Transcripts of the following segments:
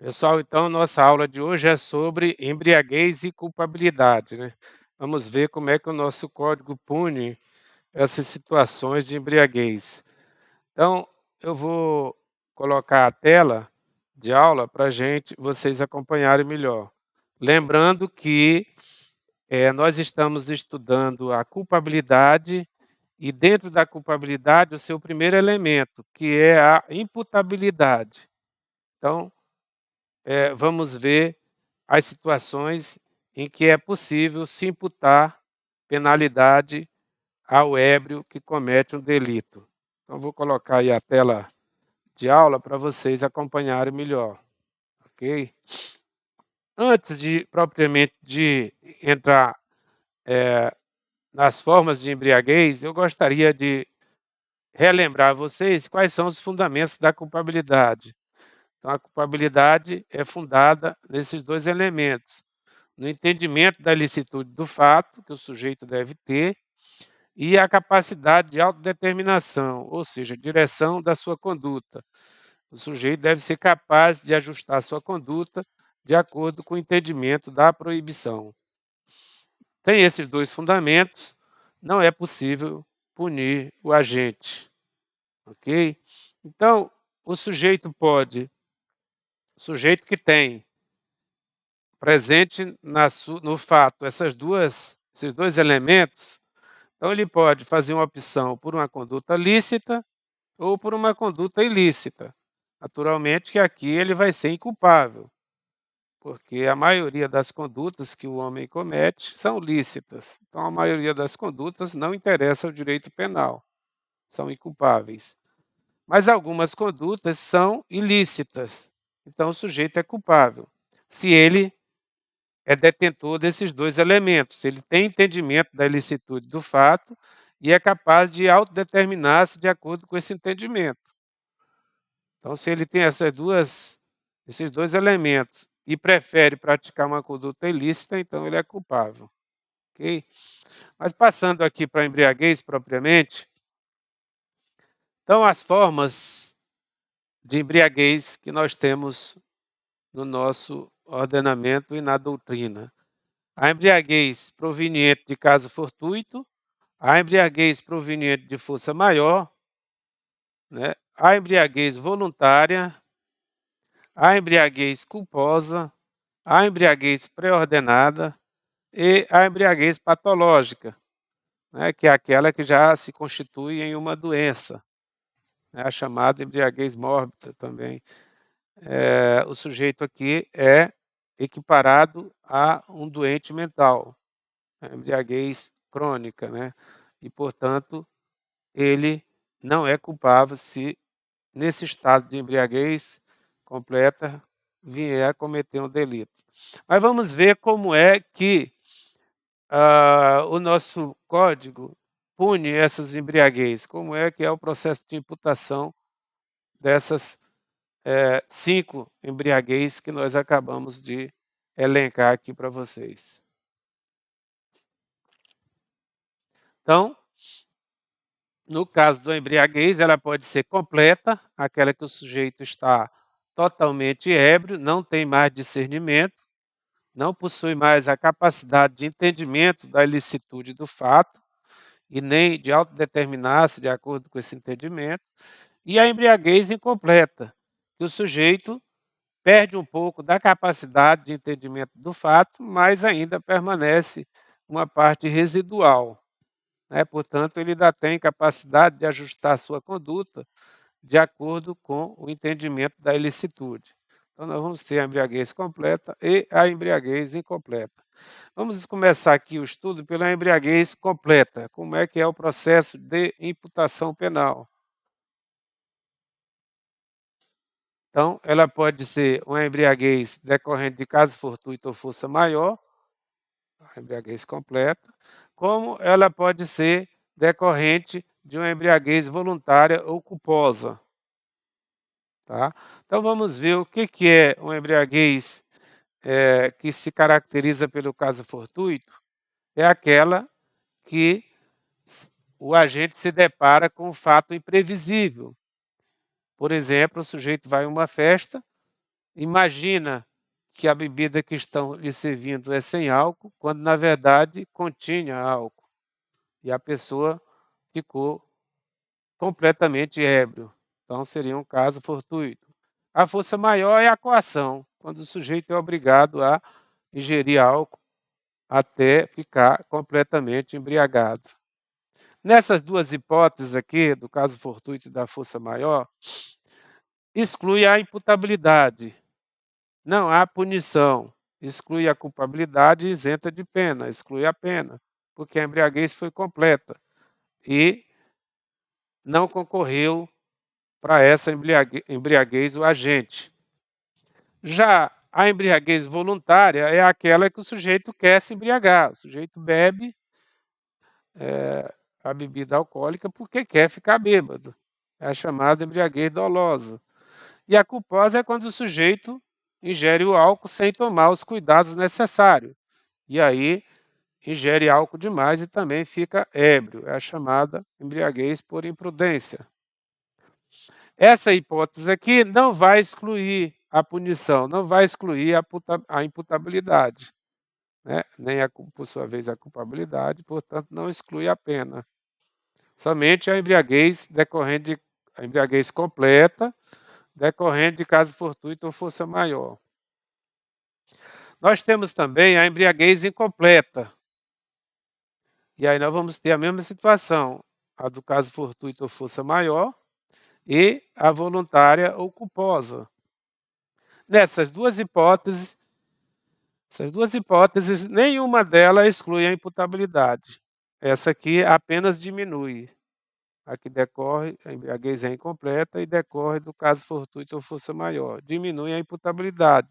Pessoal, então nossa aula de hoje é sobre embriaguez e culpabilidade, né? Vamos ver como é que o nosso código pune essas situações de embriaguez. Então, eu vou colocar a tela de aula para vocês acompanharem melhor. Lembrando que nós estamos estudando a culpabilidade e dentro da culpabilidade o seu primeiro elemento, que é a imputabilidade. Então, vamos ver as situações em que é possível se imputar penalidade ao ébrio que comete um delito. Então, vou colocar aí a tela de aula para vocês acompanharem melhor, ok? Antes de propriamente de entrar nas formas de embriaguez, eu gostaria de relembrar a vocês quais são os fundamentos da culpabilidade. Então, a culpabilidade é fundada nesses dois elementos: no entendimento da ilicitude do fato que o sujeito deve ter e a capacidade de autodeterminação, ou seja, direção da sua conduta. O sujeito deve ser capaz de ajustar sua conduta de acordo com o entendimento da proibição. Sem esses dois fundamentos, não é possível punir o agente, ok? Então, o sujeito que tem presente no fato esses dois elementos, então ele pode fazer uma opção por uma conduta lícita ou por uma conduta ilícita. Naturalmente que aqui ele vai ser inculpável, porque a maioria das condutas que o homem comete são lícitas. Então a maioria das condutas não interessa ao direito penal, são inculpáveis. Mas algumas condutas são ilícitas, então o sujeito é culpável, se ele é detentor desses dois elementos. Ele tem entendimento da ilicitude do fato e é capaz de autodeterminar-se de acordo com esse entendimento. Então, se ele tem esses dois elementos e prefere praticar uma conduta ilícita, então ele é culpável. Ok? Mas passando aqui para a embriaguez propriamente, então as formas de embriaguez que nós temos no nosso ordenamento e na doutrina. A embriaguez proveniente de caso fortuito, a embriaguez proveniente de força maior, né? A embriaguez voluntária, a embriaguez culposa, a embriaguez pré-ordenada e a embriaguez patológica, né? Que é aquela que já se constitui em uma doença, né? A chamada embriaguez mórbida também. O sujeito aqui é equiparado a um doente mental, a embriaguez crônica, né? E, portanto, ele não é culpável se, nesse estado de embriaguez completa, vier a cometer um delito. Mas vamos ver como é que o nosso código pune essas embriaguez, como é que é o processo de imputação dessas 5 embriaguez que nós acabamos de elencar aqui para vocês. Então, no caso da embriaguez, ela pode ser completa, aquela que o sujeito está totalmente ébrio, não tem mais discernimento, não possui mais a capacidade de entendimento da ilicitude do fato e nem de autodeterminar-se de acordo com esse entendimento, e a embriaguez incompleta, que o sujeito perde um pouco da capacidade de entendimento do fato, mas ainda permanece uma parte residual, né? Portanto, ele ainda tem capacidade de ajustar sua conduta de acordo com o entendimento da ilicitude. Então, nós vamos ter a embriaguez completa e a embriaguez incompleta. Vamos começar aqui o estudo pela embriaguez completa. Como é que é o processo de imputação penal? Então, ela pode ser uma embriaguez decorrente de caso fortuito ou força maior, a embriaguez completa, como ela pode ser decorrente de uma embriaguez voluntária ou culposa. Tá? Então vamos ver o que é uma embriaguez que se caracteriza pelo caso fortuito. É aquela que o agente se depara com um fato imprevisível. Por exemplo, o sujeito vai a uma festa Imagina que a bebida que estão lhe servindo é sem álcool, quando na verdade continha álcool, e a pessoa ficou completamente ébrio. Então seria um caso fortuito. A força maior é a coação, quando o sujeito é obrigado a ingerir álcool até ficar completamente embriagado. Nessas duas hipóteses aqui, do caso fortuito e da força maior, exclui a imputabilidade. Não há punição. Exclui a culpabilidade e isenta de pena. Exclui a pena, porque a embriaguez foi completa e não concorreu para essa embriaguez o agente. Já a embriaguez voluntária é aquela que o sujeito quer se embriagar. O sujeito bebe a bebida alcoólica porque quer ficar bêbado. É a chamada embriaguez dolosa. E a culposa é quando o sujeito ingere o álcool sem tomar os cuidados necessários. E aí ingere álcool demais e também fica ébrio. É a chamada embriaguez por imprudência. Essa hipótese aqui não vai excluir a punição, não vai excluir a imputabilidade, né? Nem, por sua vez, a culpabilidade, portanto, não exclui a pena. Somente a embriaguez a embriaguez completa, decorrente de caso fortuito ou força maior. Nós temos também a embriaguez incompleta. E aí nós vamos ter a mesma situação, a do caso fortuito ou força maior e a voluntária ou culposa. Nessas duas hipóteses, nenhuma delas exclui a imputabilidade. Essa aqui apenas diminui. A que decorre, a embriaguez é incompleta e decorre do caso fortuito ou força maior. Diminui a imputabilidade.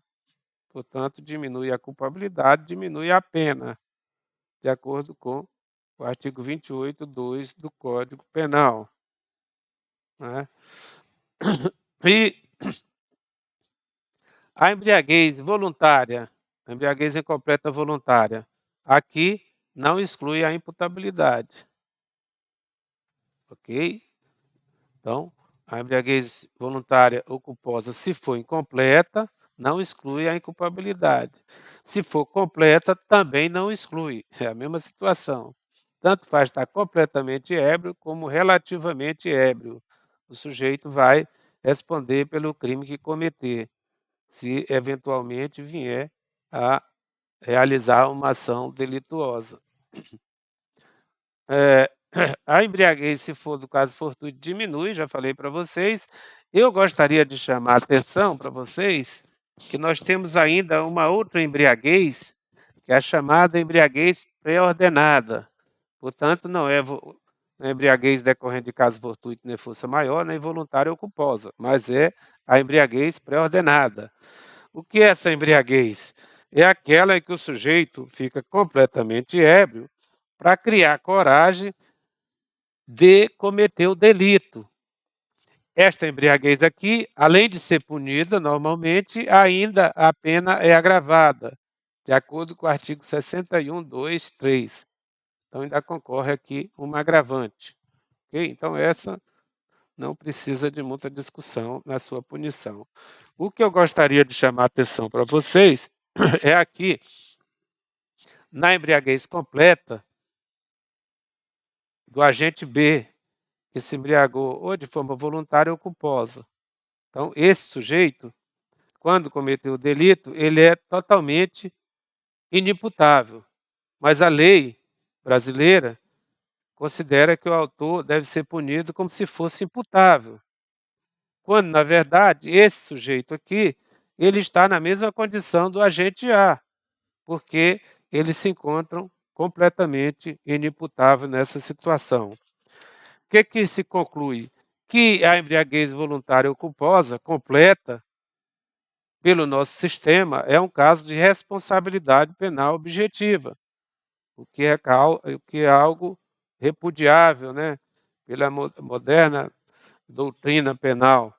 Portanto, diminui a culpabilidade, diminui a pena, de acordo com o artigo 28, 2 do Código Penal. Né? E a embriaguez voluntária, a embriaguez incompleta voluntária, aqui não exclui a imputabilidade. Ok? Então, a embriaguez voluntária ou culposa, se for incompleta, não exclui a inculpabilidade. Se for completa, também não exclui. É a mesma situação. Tanto faz estar completamente ébrio como relativamente ébrio. O sujeito vai responder pelo crime que cometer, se eventualmente vier a realizar uma ação delituosa. A embriaguez, se for do caso fortuito, diminui, já falei para vocês. Eu gostaria de chamar a atenção para vocês que nós temos ainda uma outra embriaguez, que é a chamada embriaguez pré-ordenada. Portanto, não é embriaguez decorrente de caso fortuito nem força maior, nem voluntária ou culposa, mas é a embriaguez pré-ordenada. O que é essa embriaguez? É aquela em que o sujeito fica completamente ébrio para criar coragem de cometer o delito. Esta embriaguez aqui, além de ser punida normalmente, ainda a pena é agravada, de acordo com o artigo 61, 2, 3. Então ainda concorre aqui uma agravante. Ok? Então essa não precisa de muita discussão na sua punição. O que eu gostaria de chamar a atenção para vocês é aqui, na embriaguez completa, do agente B, que se embriagou ou de forma voluntária ou culposa. Então, esse sujeito, quando cometeu o delito, ele é totalmente inimputável. Mas a lei brasileira considera que o autor deve ser punido como se fosse imputável. Quando, na verdade, esse sujeito aqui, ele está na mesma condição do agente A, porque eles se encontram completamente inimputáveis nessa situação. O que se conclui? Que a embriaguez voluntária ou culposa completa, pelo nosso sistema, é um caso de responsabilidade penal objetiva, o que é algo repudiável, né, pela moderna doutrina penal.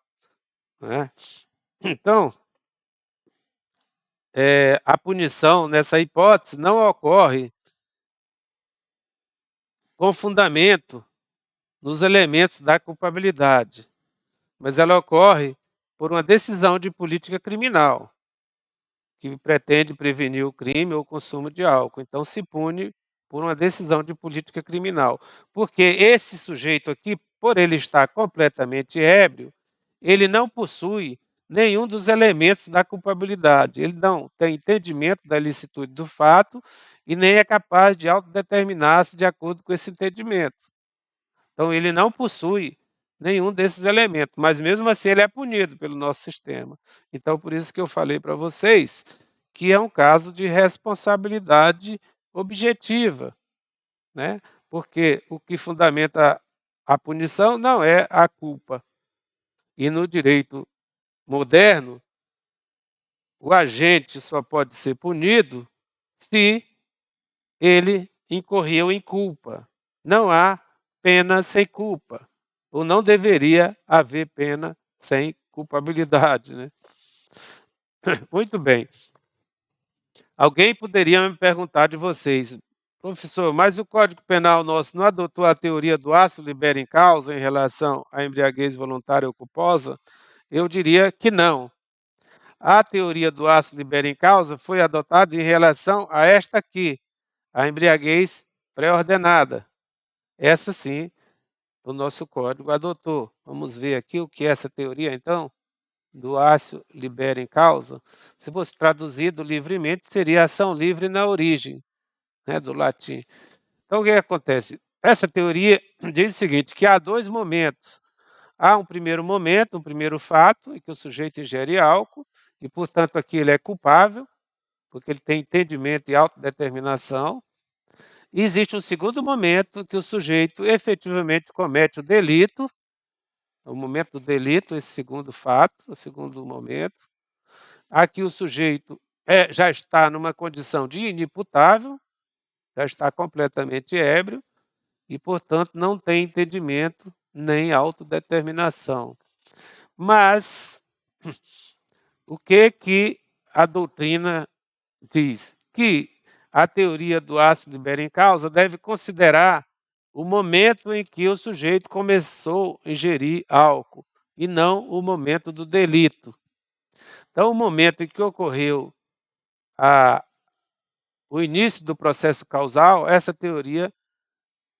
Né? Então, a punição nessa hipótese não ocorre com fundamento nos elementos da culpabilidade, mas ela ocorre por uma decisão de política criminal, que pretende prevenir o crime ou o consumo de álcool. Então se pune por uma decisão de política criminal. Porque esse sujeito aqui, por ele estar completamente ébrio, ele não possui nenhum dos elementos da culpabilidade. Ele não tem entendimento da ilicitude do fato e nem é capaz de autodeterminar-se de acordo com esse entendimento. Então ele não possui nenhum desses elementos, mas mesmo assim ele é punido pelo nosso sistema. Então por isso que eu falei para vocês que é um caso de responsabilidade objetiva, né, porque o que fundamenta a punição não é a culpa. E no direito moderno, o agente só pode ser punido se ele incorreu em culpa. Não há pena sem culpa, ou não deveria haver pena sem culpabilidade, né. Muito bem. Alguém poderia me perguntar de vocês: "Professor, mas o Código Penal nosso não adotou a teoria do ácido libera em causa em relação à embriaguez voluntária ou culposa?" Eu diria que não. A teoria do ácido libera em causa foi adotada em relação a esta aqui, a embriaguez pré-ordenada. Essa sim, o nosso código adotou. Vamos ver aqui o que é essa teoria então, do ácido libera em causa. Se fosse traduzido livremente, seria ação livre na origem, né, do latim. Então o que acontece? Essa teoria diz o seguinte, que há 2 momentos. Há um primeiro momento, um primeiro fato, em que o sujeito ingere álcool, e portanto aqui ele é culpável, porque ele tem entendimento e autodeterminação. E existe um segundo momento que o sujeito efetivamente comete o delito, o momento do delito, esse segundo fato, o segundo momento. Aqui o sujeito já está numa condição de inimputável, já está completamente ébrio e, portanto, não tem entendimento nem autodeterminação. Mas o que a doutrina diz? Que a teoria do ácido libera em causa deve considerar o momento em que o sujeito começou a ingerir álcool e não o momento do delito. Então, o momento em que ocorreu o início do processo causal, essa teoria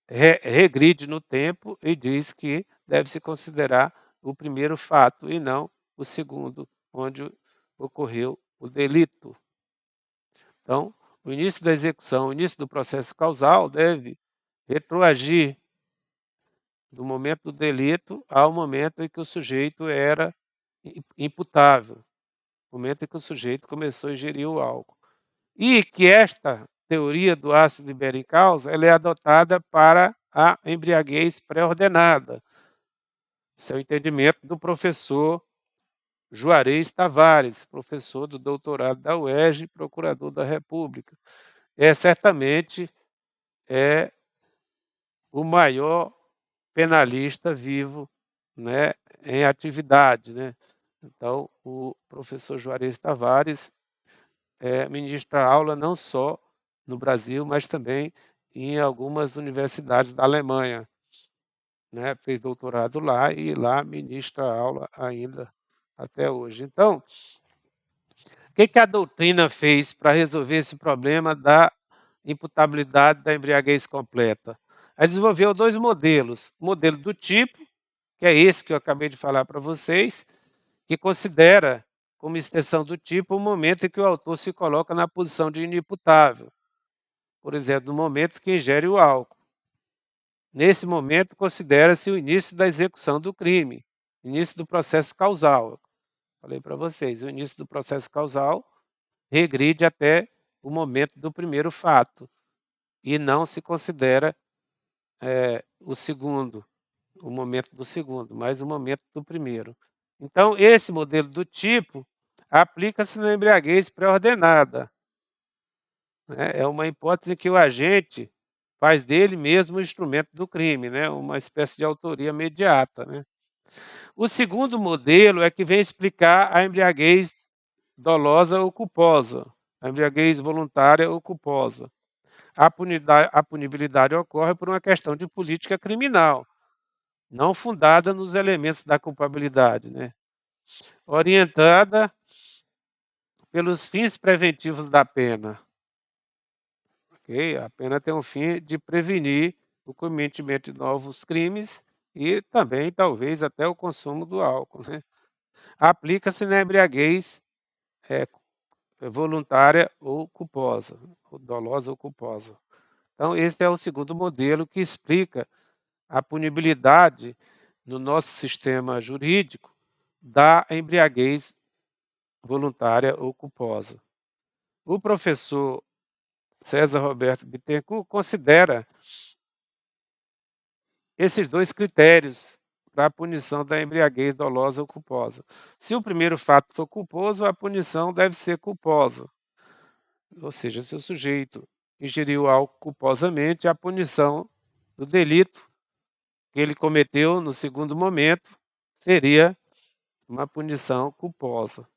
regride no tempo e diz que deve-se considerar o primeiro fato e não o segundo, onde ocorreu o delito. Então, o início da execução, o início do processo causal deve retroagir do momento do delito ao momento em que o sujeito era imputável, momento em que o sujeito começou a ingerir o álcool. E que esta teoria do ácido libera em causa, ela é adotada para a embriaguez pré-ordenada. Esse é o entendimento do professor Juarez Tavares, professor do doutorado da UERJ, procurador da República. Certamente é o maior penalista vivo, né, em atividade, né. Então, o professor Juarez Tavares ministra aula não só no Brasil, mas também em algumas universidades da Alemanha, né, fez doutorado lá e lá ministra aula ainda até hoje. Então, o que a doutrina fez para resolver esse problema da imputabilidade da embriaguez completa? Ela desenvolveu 2 modelos, o modelo do tipo, que é esse que eu acabei de falar para vocês, que considera como extensão do tipo o momento em que o autor se coloca na posição de inimputável, por exemplo, no momento que ingere o álcool. Nesse momento, considera-se o início da execução do crime, início do processo causal. Falei para vocês, o início do processo causal regride até o momento do primeiro fato e não se considera o segundo, o momento do segundo, mas o momento do primeiro. Então, esse modelo do tipo aplica-se na embriaguez pré-ordenada, né, é uma hipótese em que o agente faz dele mesmo o instrumento do crime, né, uma espécie de autoria imediata, né. O segundo modelo é que vem explicar a embriaguez dolosa ou culposa, a embriaguez voluntária ou culposa. A punibilidade ocorre por uma questão de política criminal, não fundada nos elementos da culpabilidade, né. orientada pelos fins preventivos da pena, ok? A pena tem o fim de prevenir o cometimento de novos crimes e também, talvez, até o consumo do álcool, né. Aplica-se na embriaguez, eh, voluntária ou culposa, ou dolosa ou culposa. Então esse é o segundo modelo que explica a punibilidade no nosso sistema jurídico da embriaguez voluntária ou culposa. O professor César Roberto Bittencourt considera esses 2 critérios para a punição da embriaguez dolosa ou culposa. Se o primeiro fato for culposo, a punição deve ser culposa, ou seja, se o sujeito ingeriu álcool culposamente, a punição do delito que ele cometeu no segundo momento seria uma punição culposa.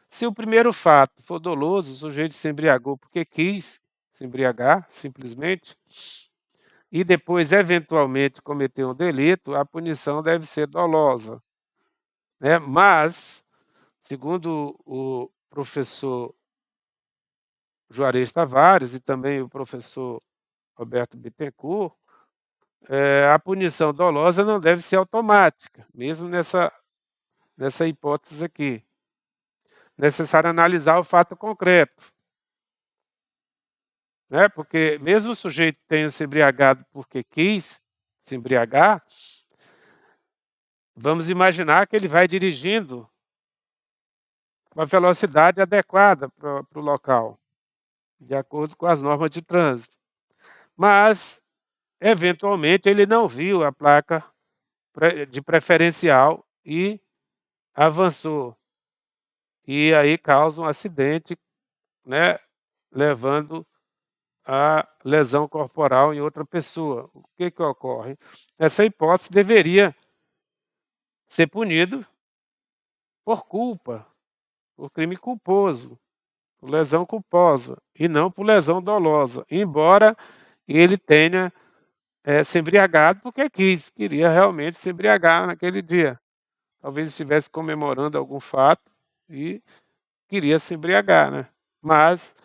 Se o primeiro fato for doloso, o sujeito se embriagou porque quis se embriagar, simplesmente, e depois eventualmente cometeu um delito, a punição deve ser dolosa, né. Mas, segundo o professor Juarez Tavares e também o professor Roberto Bittencourt, a punição dolosa não deve ser automática, mesmo nessa hipótese aqui. Necessário analisar o fato concreto, né, porque mesmo o sujeito tenha se embriagado porque quis se embriagar, vamos imaginar que ele vai dirigindo com a velocidade adequada para o local, de acordo com as normas de trânsito. Mas, eventualmente, ele não viu a placa de preferencial e avançou. E aí causa um acidente, né, levando a lesão corporal em outra pessoa. O que que ocorre? Essa hipótese deveria ser punido por culpa, por crime culposo, por lesão culposa, e não por lesão dolosa, embora ele tenha, se embriagado porque queria realmente se embriagar naquele dia. Talvez estivesse comemorando algum fato e queria se embriagar, né. Mas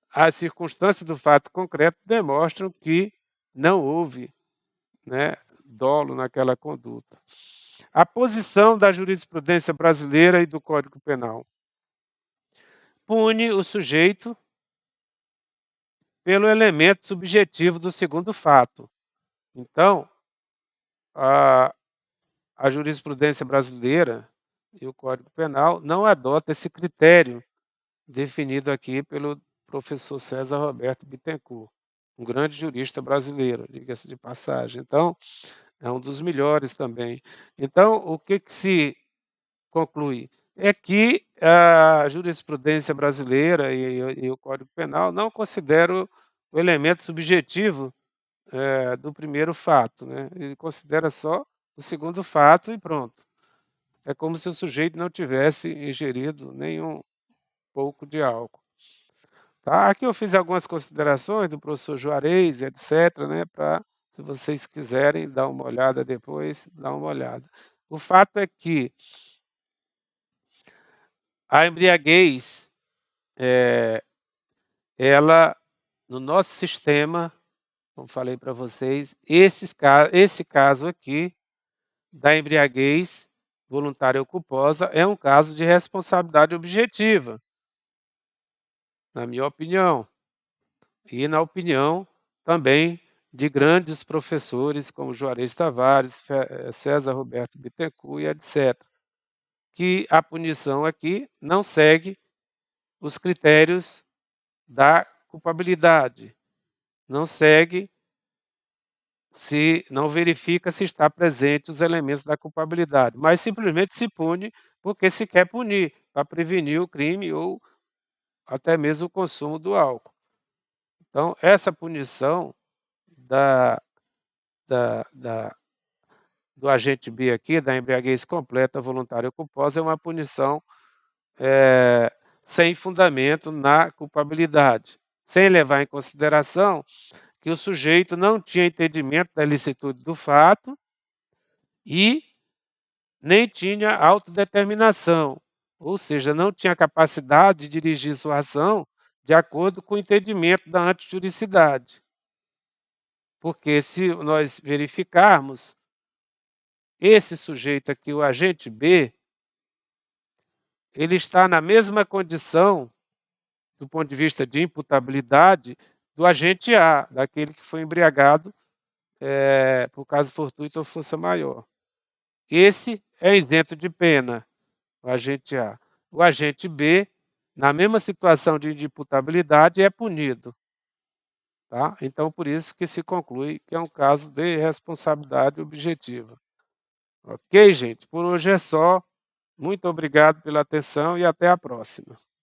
as circunstâncias do fato concreto demonstram que não houve, né, dolo naquela conduta. A posição da jurisprudência brasileira e do Código Penal. Pune o sujeito pelo elemento subjetivo do segundo fato. Então, a a jurisprudência brasileira e o Código Penal não adota esse critério definido aqui pelo professor César Roberto Bittencourt, um grande jurista brasileiro, diga-se de passagem. Então, é um dos melhores também. Então, o que que se conclui? É que a jurisprudência brasileira e o Código Penal não consideram o elemento subjetivo, do primeiro fato, né, ele considera só o segundo fato e pronto. É como se o sujeito não tivesse ingerido nem um pouco de álcool. Tá, aqui eu fiz algumas considerações do professor Juarez, etcétera, né, para se vocês quiserem dar uma olhada depois, dá uma olhada. O fato é que a embriaguez, eh, ela no nosso sistema, como falei para vocês, esse caso aqui da embriaguez voluntária ou culposa é um caso de responsabilidade objetiva, na minha opinião, e na opinião também de grandes professores como Juarez Tavares, César Roberto Bittencourt e etcétera, que a punição aqui não segue os critérios da culpabilidade, não segue se não verifica se está presente os elementos da culpabilidade, mas simplesmente se pune porque se quer punir, para prevenir o crime ou até mesmo o consumo do álcool. Então essa punição da da da do agente B aqui, da embriaguez completa, voluntária ou culposa, é uma punição, eh, sem fundamento na culpabilidade, sem levar em consideração que o sujeito não tinha entendimento da ilicitude do fato e nem tinha autodeterminação, ou seja, não tinha capacidade de dirigir sua ação de acordo com o entendimento da antijuricidade. Porque se nós verificarmos, esse sujeito aqui, o agente B, ele está na mesma condição, do ponto de vista de imputabilidade, do agente A, daquele que foi embriagado, por caso fortuito ou força maior. Esse é isento de pena, o agente A. O agente B, na mesma situação de imputabilidade, é punido, tá. Então por isso que se conclui que é um caso de responsabilidade objetiva. Ok, gente? Por hoje é só. Muito obrigado pela atenção e até a próxima.